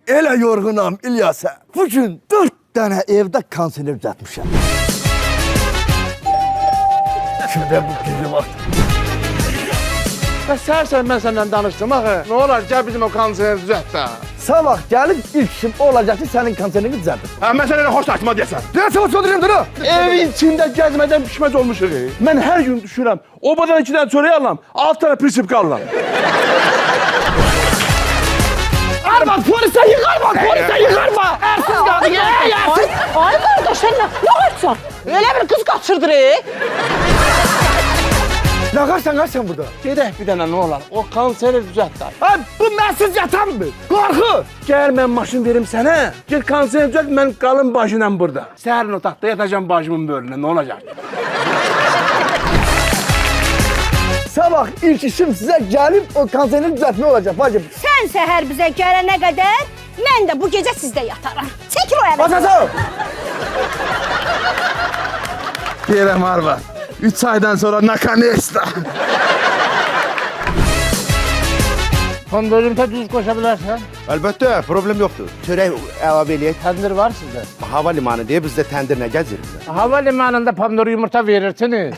Elə yorğunam İlyasa. Bugün 4 dənə evdə konserv düzəltmişəm. Kimdə bu gizli var? Səhər-səhər mən səndən danışdım axı. Nə olar, gəl bizim o konseri düzəlt də. Sabah gəlib ilk işim olacaq ki, sənin konserini düzəldim. Mən sənə xoş tartma deyəsən. Deyəsən o çöldürüm duru. Evin içində gəzmədən pişməz olmuşuq. Mən hər gün düşürəm. Obadan 2 dənə çörək alıram, 6 dənə prinsipka alıram. Arvad, polisə yıxarma, polisə yıxarma! Ərsiz qadı, yersiz! Ay qardaş, sən nə qaçsan? Elə bir qız qaçırdır, Nə qaçsan burada? Gedək bir dənə nə olar, o konseri düzəlt də. Ay, bu mənsiz yatanmır. Qorxu. Gəl mən maşın verim sənə, gel konseri düzəlt, mən qalın başıyla burada. Səhərin otaqda yatacam başımın bölünə, nə olacaq? Sabah ilk işim sizə gəlib o konserini düzəltmək olacaq. Bacım. Sən səhər bizə gələnə qədər, mən də bu gecə sizdə yataram. Çəkil o ələ. Basasın. Deyirəm arvad, 3 aydan sonra nakонец-то. Pandorumta düz koşa bilərsən? Əlbəttə, problem yoxdur. Çörək əlavə eləyək. Təndir var sizdə. Hava limanı deyə bizdə təndirlə gəzirik. Hava limanında pandor yumurta verirsiniz.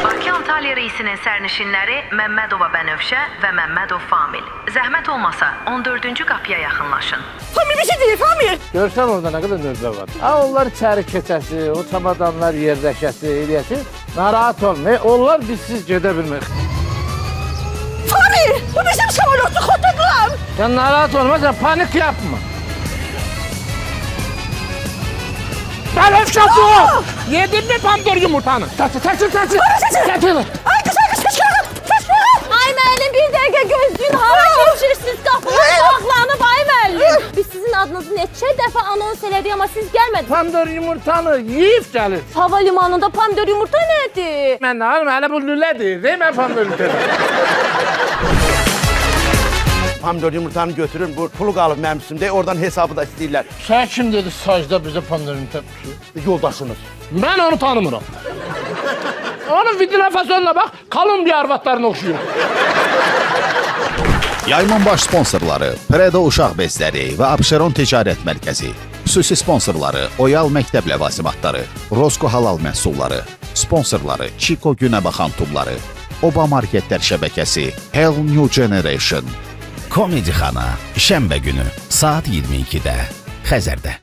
Bakı-Antalya reysinin sərnişinləri Məmmədova Bənövşə və Məmmədov Famil. Zəhmət olmasa 14-cü qapıya yaxınlaşın. Famir bir şey deyir, Famir. Görsən orada nə qədər növbə var. Ha, onlar içəri keçəsi, o çamadanlar yerləşəsi, eləyəsi. Narahat olmayın, onlar bizsiz gedə bilmək. Famir, bu bizim samolyotlu xotoqlar. Sen narahat olma, sen panik yapma. Bənövşə dur! Yedin mi pandor yumurtanı? Çəkil. Ay kız, kaçırın. Ay müəllim, bir dəqiqə gözləyin, hava keçirsiniz, qapımız bağlanıb, ay müəllim. Biz sizin adınızı neçə dəfə anons elədik, amma siz gəlmədiniz. Pandor yumurtanı yiyib gəlir. Hava limanında pomidor yumurta nədir? Mən nə alım, hələ bu lülədir, değil mi pandor yumurtanı? Pomidor yumurtanı götürün, bu pulu qalıb mənim üstümdə, oradan hesabı da istəyirlər. Sen kim dedi sacda bize pandor yumurta pişiyor? Yoldaşınız. Ben onu tanımıram. Onun vidina fasonuna bak, kalın bir arvatlarına oxşuyor. Yayman baş sponsorları Predo Uşaq Bezləri və Abşeron Ticarət Mərkəzi. Xüsusi sponsorları Oyal Məktəb Ləvazimatları, Rosko Halal Məhsulları. Sponsorları Chico Günəbaxan Tubları, Oba Marketlər Şəbəkəsi, Hell New Generation. Komedi Xana, şənbə günü saat 22-də Xəzərdə.